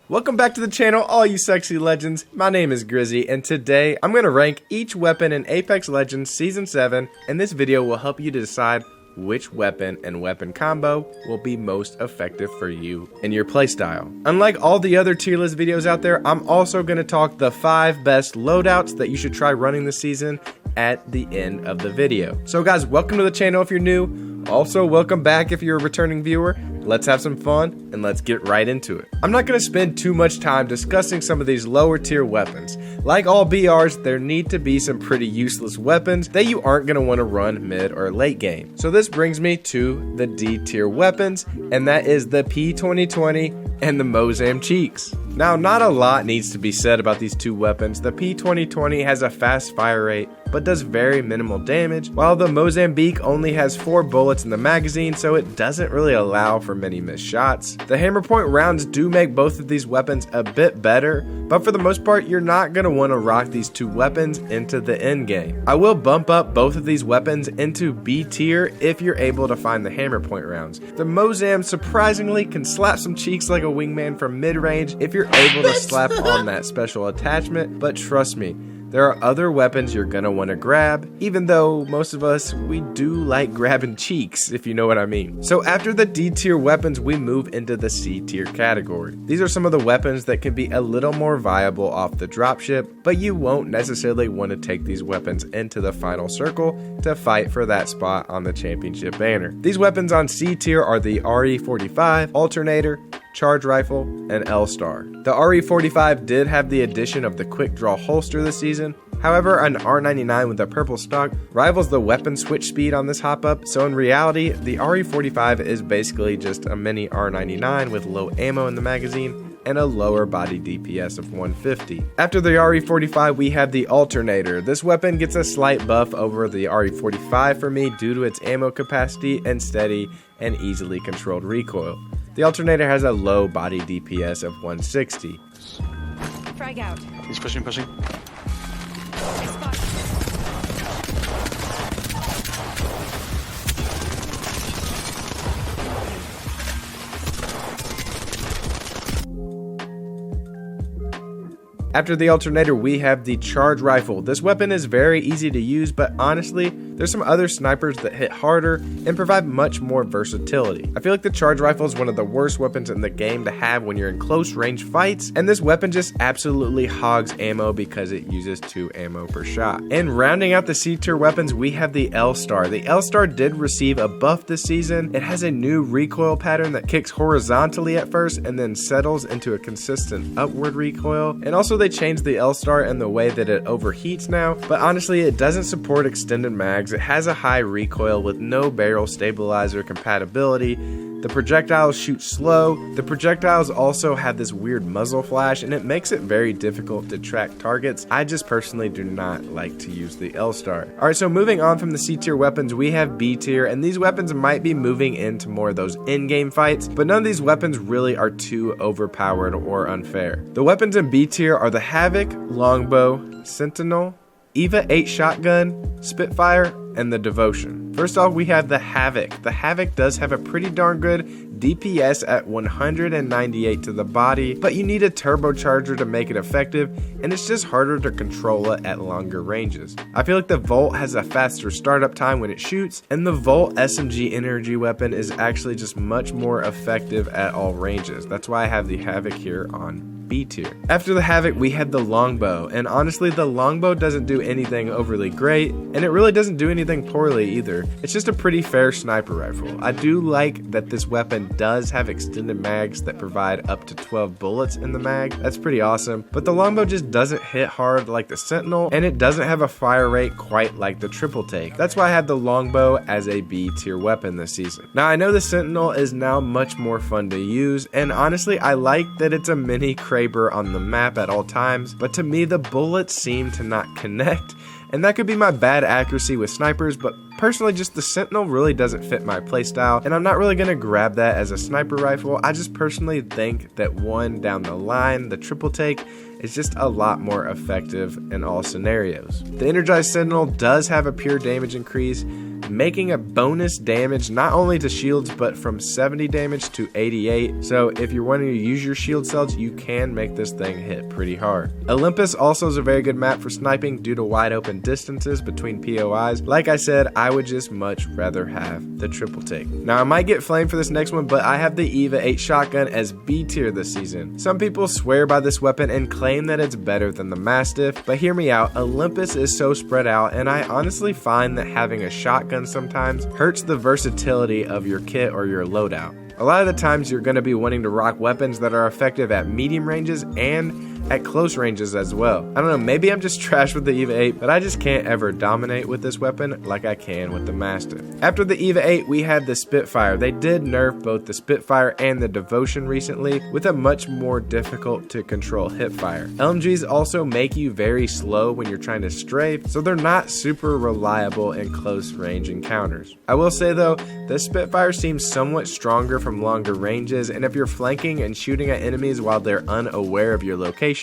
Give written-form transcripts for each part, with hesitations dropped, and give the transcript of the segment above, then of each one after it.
Welcome back to the channel, all you sexy legends. My name is Grizzy, and today I'm going to rank each weapon in Apex Legends Season 7, and this video will help you to decide which weapon and weapon combo will be most effective for you and your playstyle. Unlike all the other tier list videos out there, I'm also going to talk the 5 best loadouts that you should try running this season at the end of the video. So guys, welcome to the channel if you're new. Also, welcome back if you're a returning viewer. Let's have some fun and let's get right into it. I'm not going to spend too much time discussing some of these lower tier weapons. Like all BRs, there need to be some pretty useless weapons that you aren't going to want to run mid or late game. So this brings me to the D tier weapons, and that is the P2020 and the Mozam Cheeks. Now, not a lot needs to be said about these two weapons. The P2020 has a fast fire rate, but does very minimal damage, while the Mozambique only has 4 bullets in the magazine, so it doesn't really allow for many missed shots. The hammer point rounds do make both of these weapons a bit better, but for the most part, you're not going to want to rock these two weapons into the end game. I will bump up both of these weapons into B tier if you're able to find the hammer point rounds. The Mozam surprisingly can slap some cheeks like a wingman from mid-range if you're able to slap on that special attachment, but trust me, there are other weapons you're gonna want to grab, even though most of us, we do like grabbing cheeks, if you know what I mean. So after the D tier weapons, we move into the C tier category. These are some of the weapons that can be a little more viable off the dropship, but you won't necessarily want to take these weapons into the final circle to fight for that spot on the championship banner. These weapons on C tier are the RE45, Alternator, Charge Rifle, and L-Star. The RE45 did have the addition of the quick draw holster this season. However, an R99 with a purple stock rivals the weapon switch speed on this hop-up, so in reality, the RE45 is basically just a mini R99 with low ammo in the magazine and a lower body DPS of 150. After the RE45, we have the Alternator. This weapon gets a slight buff over the RE45 for me due to its ammo capacity and steady and easily controlled recoil. The Alternator has a low body DPS of 160. Frag out. He's pushing. After the Alternator, we have the Charge Rifle. This weapon is very easy to use, but honestly, there's some other snipers that hit harder and provide much more versatility. I feel like the Charge Rifle is one of the worst weapons in the game to have when you're in close range fights, and this weapon just absolutely hogs ammo because it uses 2 ammo per shot. And rounding out the C tier weapons, we have the L-Star. The L-Star did receive a buff this season. It has a new recoil pattern that kicks horizontally at first and then settles into a consistent upward recoil, and also they changed the L-Star and the way that it overheats now, but honestly it doesn't support extended mags. It has a high recoil with no barrel stabilizer compatibility. The projectiles shoot slow. The projectiles also have this weird muzzle flash, and it makes it very difficult to track targets. I just personally do not like to use the L-Star. Alright, so moving on from the C tier weapons, we have B tier, and these weapons might be moving into more of those in-game fights, but none of these weapons really are too overpowered or unfair. The weapons in B tier are the Havoc, Longbow, Sentinel, Eva 8 Shotgun, Spitfire, and the Devotion. First off, we have the Havoc. The Havoc does have a pretty darn good DPS at 198 to the body, but you need a turbocharger to make it effective, and it's just harder to control it at longer ranges. I feel like the Volt has a faster startup time when it shoots, and the Volt SMG energy weapon is actually just much more effective at all ranges. That's why I have the Havoc here on B tier. After the Havoc, we had the Longbow, and honestly the Longbow doesn't do anything overly great, and it really doesn't do anything poorly either. It's just a pretty fair sniper rifle. I do like that this weapon does have extended mags that provide up to 12 bullets in the mag. That's pretty awesome, but the Longbow just doesn't hit hard like the Sentinel, and it doesn't have a fire rate quite like the Triple Take. That's why I had the Longbow as a B tier weapon this season. Now I know the Sentinel is now much more fun to use, and honestly I like that it's a mini Kraber on the map at all times, but to me the bullets seem to not connect, and that could be my bad accuracy with snipers, but personally just the Sentinel really doesn't fit my playstyle, and I'm not really going to grab that as a sniper rifle. I just personally think that one down the line, the Triple Take, is just a lot more effective in all scenarios. The Energized Sentinel does have a pure damage increase, making a bonus damage not only to shields but from 70 damage to 88. So if you're wanting to use your shield cells, you can make this thing hit pretty hard. Olympus also is a very good map for sniping due to wide open distances between POIs. Like I said, I would just much rather have the triple take. Now I might get flamed for this next one, but I have the EVA 8 shotgun as B tier this season. Some people swear by this weapon and claim that it's better than the Mastiff, but hear me out, Olympus is so spread out, and I honestly find that having a shotgun sometimes hurts the versatility of your kit or your loadout. A lot of the times you're going to be wanting to rock weapons that are effective at medium ranges and at close ranges as well. I don't know, maybe I'm just trash with the EVA 8, but I just can't ever dominate with this weapon like I can with the Mastiff. After the EVA 8, we had the Spitfire. They did nerf both the Spitfire and the Devotion recently with a much more difficult to control hipfire. LMGs also make you very slow when you're trying to strafe, so they're not super reliable in close range encounters. I will say though, the Spitfire seems somewhat stronger from longer ranges, and if you're flanking and shooting at enemies while they're unaware of your location,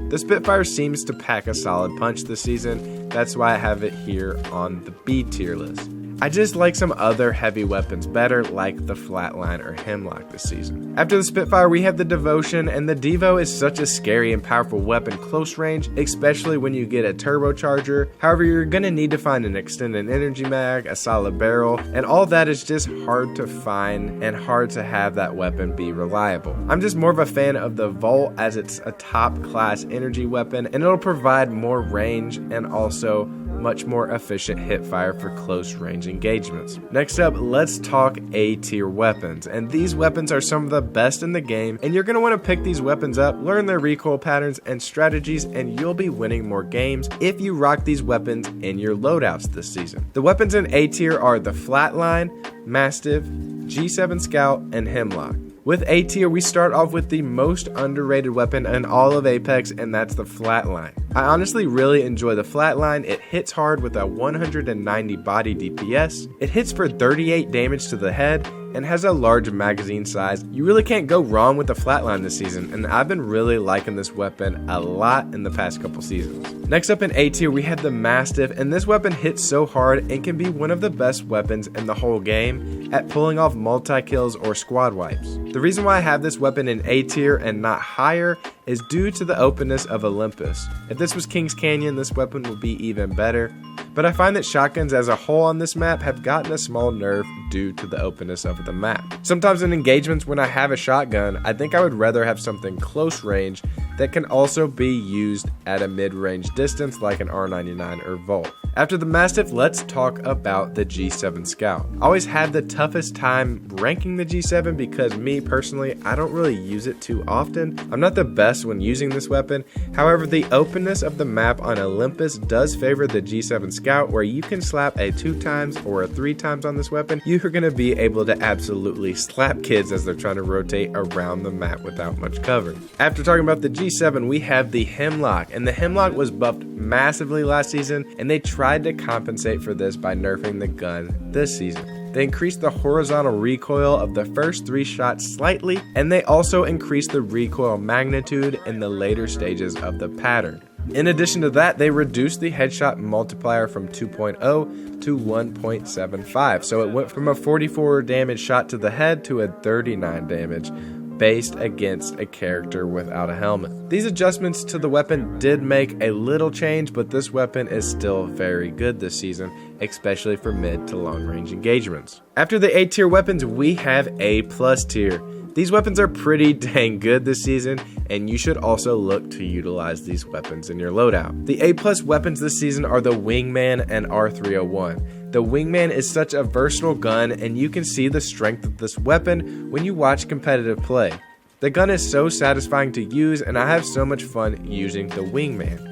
the Spitfire seems to pack a solid punch this season. That's why I have it here on the B tier list. I just like some other heavy weapons better, like the Flatline or Hemlock this season. After the Spitfire, we have the Devotion, and the Devo is such a scary and powerful weapon close range, especially when you get a turbocharger. However, you're gonna need to find an extended energy mag, a solid barrel, and all that is just hard to find and hard to have that weapon be reliable. I'm just more of a fan of the Volt as it's a top class energy weapon, and it'll provide more range and also much more efficient hipfire for close range engagements. Next up, let's talk A tier weapons, and these weapons are some of the best in the game, and you're going to want to pick these weapons up, learn their recoil patterns and strategies, and you'll be winning more games if you rock these weapons in your loadouts this season. The weapons in A tier are the Flatline, Mastiff, G7 Scout, and Hemlock. With A tier, we start off with the most underrated weapon in all of Apex, and that's the Flatline. I honestly really enjoy the Flatline. It hits hard with a 190 body DPS. It hits for 38 damage to the head and has a large magazine size. You really can't go wrong with the Flatline this season, and I've been really liking this weapon a lot in the past couple seasons. Next up in A tier, we have the Mastiff, and this weapon hits so hard and can be one of the best weapons in the whole game at pulling off multi-kills or squad wipes. The reason why I have this weapon in A tier and not higher is due to the openness of Olympus. If this was King's Canyon, this weapon would be even better, but I find that shotguns as a whole on this map have gotten a small nerf due to the openness of the map. Sometimes in engagements when I have a shotgun, I think I would rather have something close range that can also be used at a mid-range distance like an R99 or Volt. After the Mastiff, let's talk about the G7 Scout. I always had the toughest time ranking the G7 because me personally, I don't really use it too often. I'm not the best when using this weapon. However, the openness of the map on Olympus does favor the G7 Scout, where you can slap a 2 times or a 3 times on this weapon. You're going to be able to absolutely slap kids as they're trying to rotate around the map without much cover. After talking about the G7, we have the Hemlock, and the Hemlock was buffed massively last season, and they tried to compensate for this by nerfing the gun this season. They increased the horizontal recoil of the first 3 shots slightly, and they also increased the recoil magnitude in the later stages of the pattern. In addition to that, they reduced the headshot multiplier from 2.0 to 1.75, so it went from a 44 damage shot to the head to a 39 damage based against a character without a helmet. These adjustments to the weapon did make a little change, but this weapon is still very good this season, especially for mid to long range engagements. After the A tier weapons, we have A+ tier. These weapons are pretty dang good this season, and you should also look to utilize these weapons in your loadout. The A+ weapons this season are the Wingman and R301. The Wingman is such a versatile gun, and you can see the strength of this weapon when you watch competitive play. The gun is so satisfying to use, and I have so much fun using the Wingman.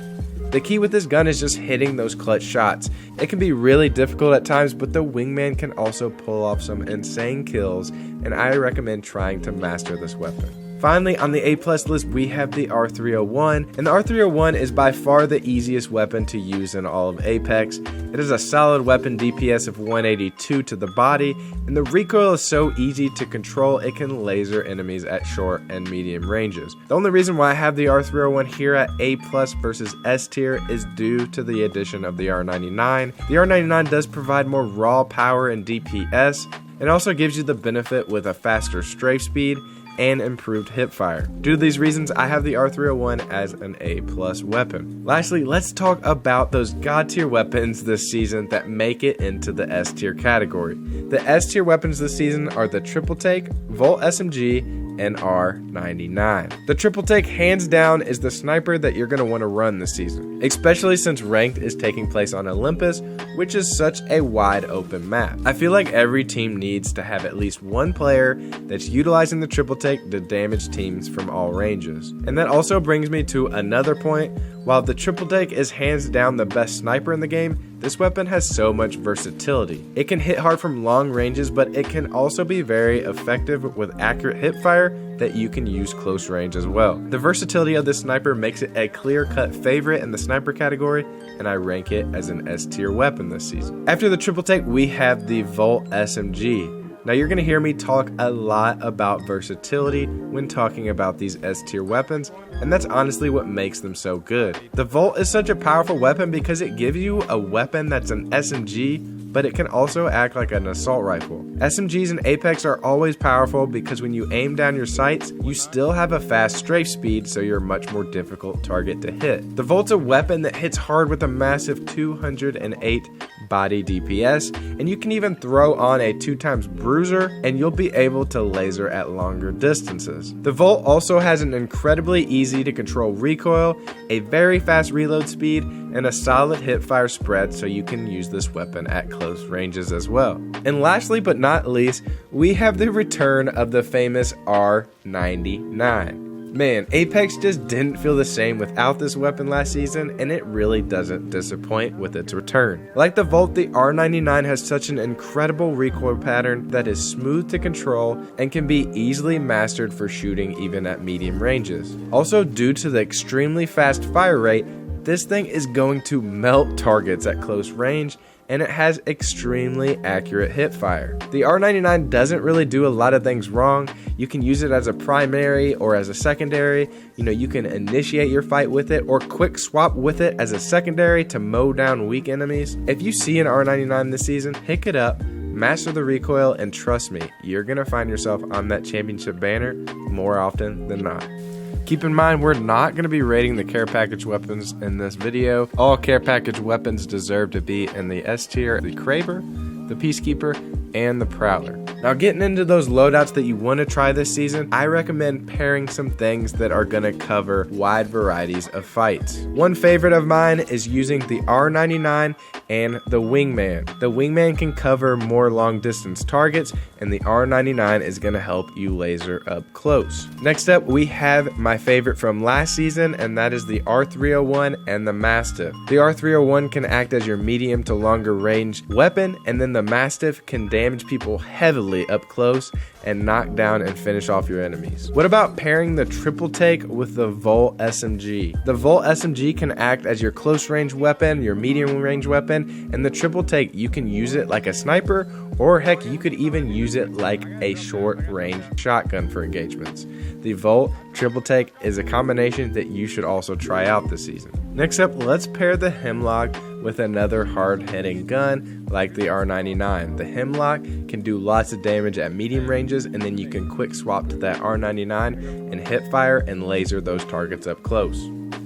The key with this gun is just hitting those clutch shots. It can be really difficult at times, but the Wingman can also pull off some insane kills, and I recommend trying to master this weapon. Finally, on the A+ list, we have the R301, and the R301 is by far the easiest weapon to use in all of Apex. It is a solid weapon DPS of 182 to the body, and the recoil is so easy to control it can laser enemies at short and medium ranges. The only reason why I have the R301 here at A+ versus S tier is due to the addition of the R99. The R99 does provide more raw power and DPS, and also gives you the benefit with a faster strafe speed and improved hipfire. Due to these reasons, I have the R301 as an A+ weapon. Lastly, let's talk about those god tier weapons this season that make it into the S tier category. The S tier weapons this season are the Triple Take, Volt SMG, and R99. The Triple Take hands down is the sniper that you're going to want to run this season, especially since Ranked is taking place on Olympus, which is such a wide open map. I feel like every team needs to have at least one player that's utilizing the Triple Take to damage teams from all ranges. And that also brings me to another point. While the Triple Take is hands down the best sniper in the game, this weapon has so much versatility. It can hit hard from long ranges, but it can also be very effective with accurate hipfire that you can use close range as well. The versatility of this sniper makes it a clear-cut favorite in the sniper category, and I rank it as an S tier weapon this season. After the Triple Take, we have the Volt SMG. Now you're going to hear me talk a lot about versatility when talking about these S tier weapons, and that's honestly what makes them so good. The Volt is such a powerful weapon because it gives you a weapon that's an SMG, but it can also act like an assault rifle. SMGs in Apex are always powerful because when you aim down your sights, you still have a fast strafe speed, so you're a much more difficult target to hit. The Volt's a weapon that hits hard with a massive 208 body DPS, and you can even throw on a 2x bruiser and you'll be able to laser at longer distances. The Volt also has an incredibly easy to control recoil, a very fast reload speed, and a solid hipfire spread, so you can use this weapon at close ranges as well. And lastly but not least, we have the return of the famous R99. Man, Apex just didn't feel the same without this weapon last season, and it really doesn't disappoint with its return. Like the Volt, the R99 has such an incredible recoil pattern that is smooth to control and can be easily mastered for shooting even at medium ranges. Also, due to the extremely fast fire rate, this thing is going to melt targets at close range, and it has extremely accurate hipfire. The R99 doesn't really do a lot of things wrong. You can use it as a primary or as a secondary. You can initiate your fight with it or quick swap with it as a secondary to mow down weak enemies. If you see an R99 this season, pick it up, master the recoil, and trust me, you're gonna find yourself on that championship banner more often than not. Keep in mind, we're not going to be rating the care package weapons in this video. All care package weapons deserve to be in the S tier: the Kraber, the Peacekeeper, and the Prowler. Now, getting into those loadouts that you want to try this season, I recommend pairing some things that are going to cover wide varieties of fights. One favorite of mine is using the R99 and the Wingman. The Wingman can cover more long distance targets, and the R99 is going to help you laser up close. Next up, we have my favorite from last season, and that is the R301 and the Mastiff. The R301 can act as your medium to longer range weapon, and then the Mastiff can damage people heavily up close and knock down and finish off your enemies. What about pairing the Triple Take with the Volt SMG? The Volt SMG can act as your close range weapon, your medium range weapon, and the Triple Take, you can use it like a sniper, or heck, you could even use it like a short range shotgun for engagements. The Volt Triple Take is a combination that you should also try out this season. Next up, let's pair the Hemlock with another hard-hitting gun like the R99. The Hemlock can do lots of damage at medium ranges, and then you can quick swap to that R99 and hit fire and laser those targets up close.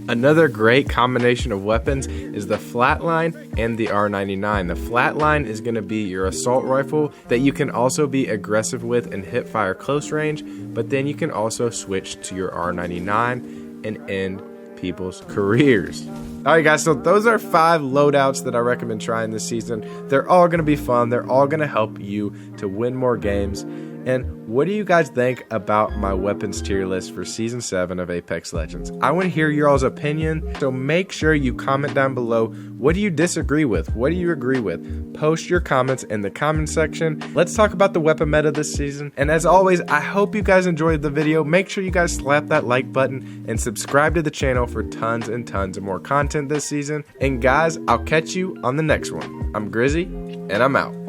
Another great combination of weapons is the Flatline and the R99. The Flatline is going to be your assault rifle that you can also be aggressive with and hit fire close range, but then you can also switch to your R99 and end people's careers. Alright guys, so those are 5 loadouts that I recommend trying this season. They're all going to be fun. They're all going to help you to win more games. And what do you guys think about my weapons tier list for Season 7 of Apex Legends? I want to hear your all's opinion, so make sure you comment down below. What do you disagree with? What do you agree with? Post your comments in the comment section. Let's talk about the weapon meta this season. And as always, I hope you guys enjoyed the video. Make sure you guys slap that like button and subscribe to the channel for tons and tons of more content this season. And guys, I'll catch you on the next one. I'm Grizzy, and I'm out.